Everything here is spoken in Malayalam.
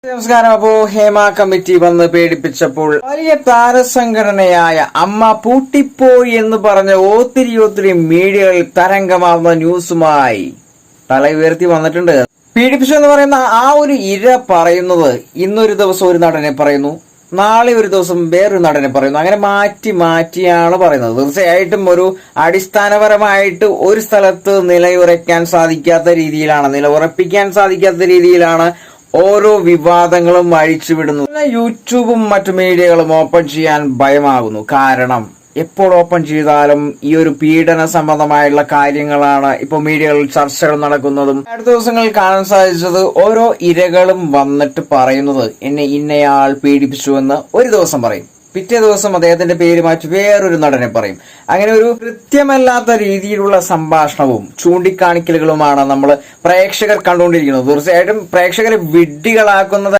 നമസ്കാരം. അപ്പോ ഹേമ കമ്മിറ്റി വന്ന് പേടിപ്പിച്ചപ്പോൾ വലിയ താരസംഘടനയായ അമ്മ പൂട്ടിപ്പോയി എന്ന് പറഞ്ഞ ഒത്തിരി മീഡിയകളിൽ തരംഗമാവുന്ന ന്യൂസുമായി തല ഉയർത്തി വന്നിട്ടുണ്ട്. പീഡിപ്പിച്ചു എന്ന് പറയുന്ന ആ ഒരു ഇര പറയുന്നത് ഇന്നൊരു ദിവസം ഒരു നടനെ പറയുന്നു, നാളെ ഒരു ദിവസം വേറൊരു നടനെ പറയുന്നു. അങ്ങനെ മാറ്റിയാണ് പറയുന്നത്. തീർച്ചയായിട്ടും ഒരു അടിസ്ഥാനപരമായിട്ട് ഒരു സ്ഥലത്ത് നിലയുറപ്പിക്കാൻ സാധിക്കാത്ത രീതിയിലാണ് ഓരോ വിവാദങ്ങളും അഴിച്ചുവിടുന്നു. യൂട്യൂബും മറ്റു മീഡിയകളും ഓപ്പൺ ചെയ്യാൻ ഭയമാകുന്നു. കാരണം എപ്പോൾ ഓപ്പൺ ചെയ്താലും ഈ ഒരു പീഡന സംബന്ധമായുള്ള കാര്യങ്ങളാണ് ഇപ്പോൾ മീഡിയകളിൽ ചർച്ചകൾ നടക്കുന്നതും. അടുത്ത ദിവസങ്ങളിൽ കാണാൻ സാധിച്ചത് ഓരോ ഇരകളും വന്നിട്ട് പറയുന്നത് എന്നെ ഇന്നയാൾ പീഡിപ്പിച്ചു എന്ന് ഒരു ദിവസം പറയും, പിറ്റേ ദിവസം അദ്ദേഹത്തിന്റെ പേര് മാറ്റി വേറൊരു നടനെ പറയും. അങ്ങനെ ഒരു കൃത്യമല്ലാത്ത രീതിയിലുള്ള സംഭാഷണവും ചൂണ്ടിക്കാണിക്കലുകളുമാണ് നമ്മൾ പ്രേക്ഷകർ കണ്ടുകൊണ്ടിരിക്കുന്നത്. തീർച്ചയായിട്ടും പ്രേക്ഷകരെ വിഡ്ഢികളാക്കുന്നത്